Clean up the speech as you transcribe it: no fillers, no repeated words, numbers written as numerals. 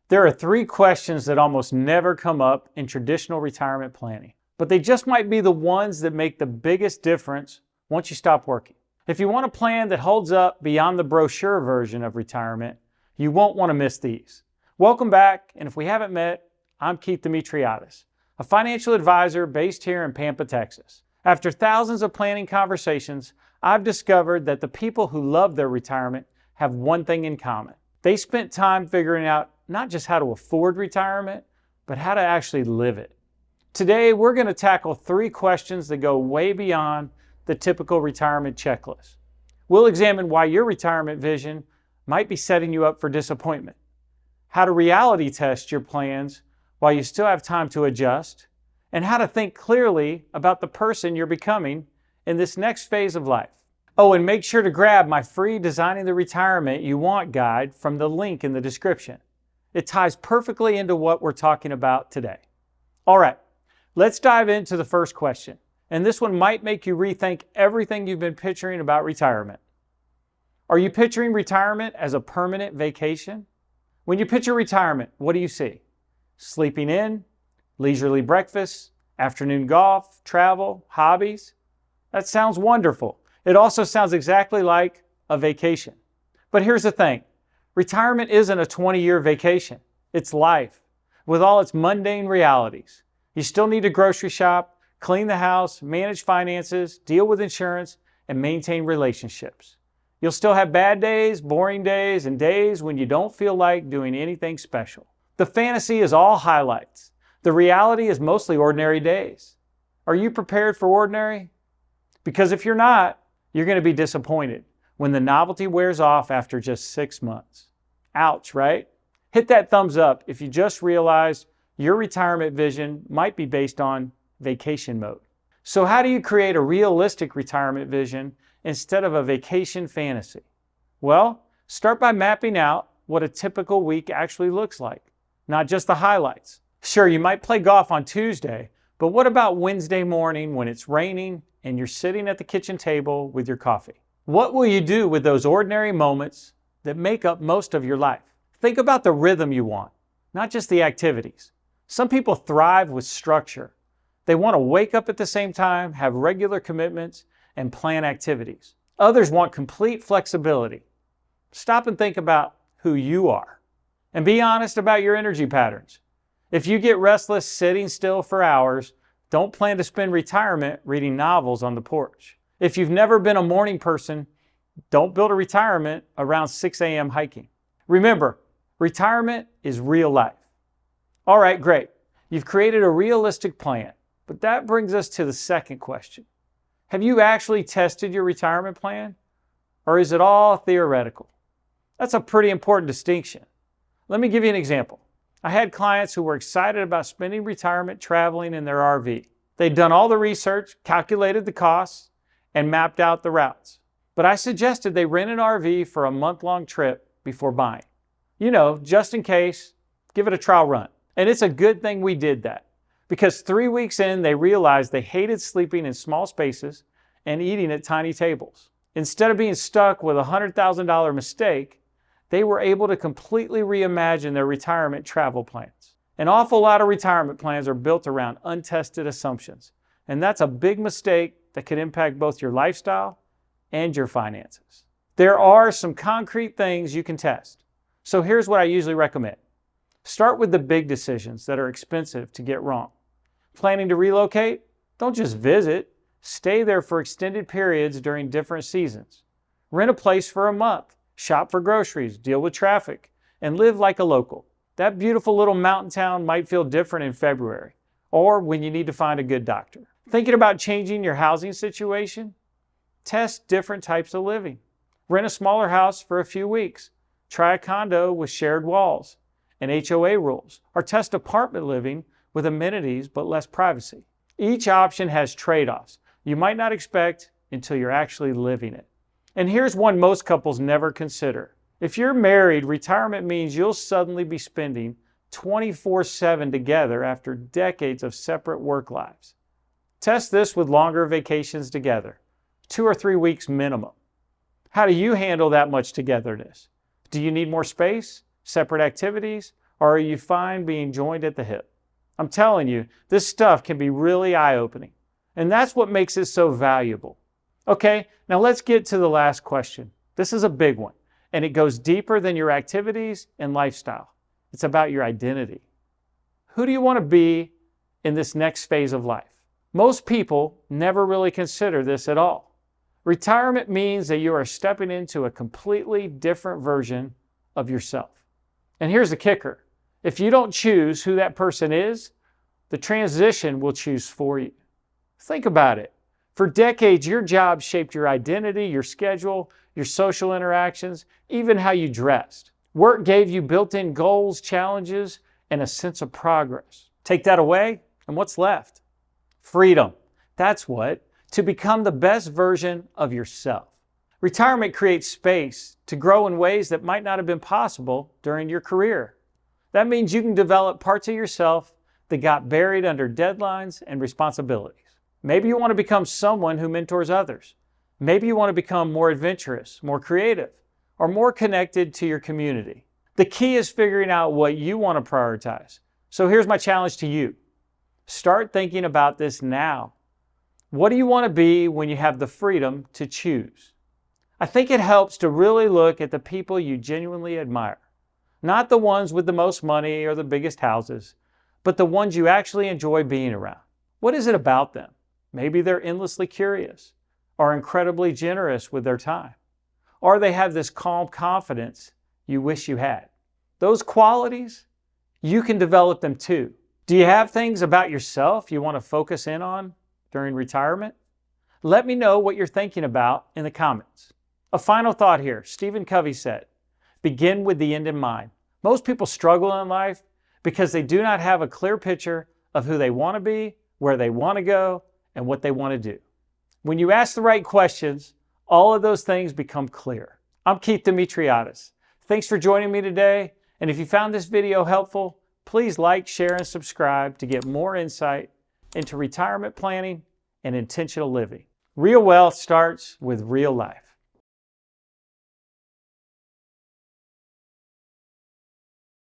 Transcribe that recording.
There are 3 questions that almost never come up in traditional retirement planning, but they just might be the ones that make the biggest difference once you stop working. If you want a plan that holds up beyond the brochure version of retirement, you won't want to miss these. Welcome back, and if we haven't met, I'm Keith Demetriades, a financial advisor based here in Pampa, Texas. After thousands of planning conversations, I've discovered that the people who love their retirement have one thing in common. They spent time figuring out not just how to afford retirement, but how to actually live it. Today, we're going to tackle 3 questions that go way beyond the typical retirement checklist. We'll examine why your retirement vision might be setting you up for disappointment, how to reality test your plans while you still have time to adjust, and how to think clearly about the person you're becoming in this next phase of life. Oh, and make sure to grab my free Designing the Retirement You Want guide from the link in the description. It ties perfectly into what we're talking about today. All right, let's dive into the first question. And this one might make you rethink everything you've been picturing about retirement. Are you picturing retirement as a permanent vacation? When you picture retirement, what do you see? Sleeping in, leisurely breakfast, afternoon golf, travel, hobbies? That sounds wonderful. It also sounds exactly like a vacation. But here's the thing. Retirement isn't a 20-year vacation. It's life, with all its mundane realities. You still need to grocery shop, clean the house, manage finances, deal with insurance, and maintain relationships. You'll still have bad days, boring days, and days when you don't feel like doing anything special. The fantasy is all highlights. The reality is mostly ordinary days. Are you prepared for ordinary? Because if you're not, you're going to be disappointed when the novelty wears off after just 6 months. Ouch, right? Hit that thumbs up if you just realized your retirement vision might be based on vacation mode. So how do you create a realistic retirement vision instead of a vacation fantasy? Well, start by mapping out what a typical week actually looks like, not just the highlights. Sure, you might play golf on Tuesday, but what about Wednesday morning when it's raining and you're sitting at the kitchen table with your coffee? What will you do with those ordinary moments that make up most of your life? Think about the rhythm you want, not just the activities. Some people thrive with structure. They want to wake up at the same time, have regular commitments, and plan activities. Others want complete flexibility. Stop and think about who you are. And be honest about your energy patterns. If you get restless sitting still for hours, don't plan to spend retirement reading novels on the porch. If you've never been a morning person, don't build a retirement around 6 a.m. hiking. Remember, retirement is real life. All right, great. You've created a realistic plan, but that brings us to the second question. Have you actually tested your retirement plan, or is it all theoretical? That's a pretty important distinction. Let me give you an example. I had clients who were excited about spending retirement traveling in their RV. They'd done all the research, calculated the costs, and mapped out the routes. But I suggested they rent an RV for a month-long trip before buying. You know, just in case, give it a trial run. And it's a good thing we did that, because 3 weeks in, they realized they hated sleeping in small spaces and eating at tiny tables. Instead of being stuck with a $100,000 mistake, they were able to completely reimagine their retirement travel plans. An awful lot of retirement plans are built around untested assumptions, and that's a big mistake that could impact both your lifestyle and your finances. There are some concrete things you can test. So here's what I usually recommend. Start with the big decisions that are expensive to get wrong. Planning to relocate? Don't just visit. Stay there for extended periods during different seasons. Rent a place for a month. Shop for groceries, deal with traffic, and live like a local. That beautiful little mountain town might feel different in February, or when you need to find a good doctor. Thinking about changing your housing situation? Test different types of living. Rent a smaller house for a few weeks. Try a condo with shared walls and HOA rules, or test apartment living with amenities but less privacy. Each option has trade-offs you might not expect until you're actually living it. And here's one most couples never consider. If you're married, retirement means you'll suddenly be spending 24/7 together after decades of separate work lives. Test this with longer vacations together, 2 or 3 weeks minimum. How do you handle that much togetherness? Do you need more space, separate activities, Or are you fine being joined at the hip? I'm telling you, this stuff can be really eye-opening. And that's what makes it so valuable. Okay, now let's get to the last question. This is a big one, and it goes deeper than your activities and lifestyle. It's about your identity. Who do you want to be in this next phase of life? Most people never really consider this at all. Retirement means that you are stepping into a completely different version of yourself. And here's the kicker. If you don't choose who that person is, the transition will choose for you. Think about it. For decades, your job shaped your identity, your schedule, your social interactions, even how you dressed. Work gave you built-in goals, challenges, and a sense of progress. Take that away, and what's left? Freedom. That's what. To become the best version of yourself. Retirement creates space to grow in ways that might not have been possible during your career. That means you can develop parts of yourself that got buried under deadlines and responsibilities. Maybe you want to become someone who mentors others. Maybe you want to become more adventurous, more creative, or more connected to your community. The key is figuring out what you want to prioritize. So here's my challenge to you. Start thinking about this now. What do you want to be when you have the freedom to choose? I think it helps to really look at the people you genuinely admire. Not the ones with the most money or the biggest houses, but the ones you actually enjoy being around. What is it about them? Maybe they're endlessly curious, or incredibly generous with their time, or they have this calm confidence you wish you had. Those qualities, you can develop them too. Do you have things about yourself you want to focus in on during retirement? Let me know what you're thinking about in the comments. A final thought here. Stephen Covey said, begin with the end in mind. Most people struggle in life because they do not have a clear picture of who they want to be, where they want to go, and what they want to do. When you ask the right questions, all of those things become clear. I'm Keith Demetriades. Thanks for joining me today. And if you found this video helpful, please like, share, and subscribe to get more insight into retirement planning and intentional living. Real wealth starts with real life.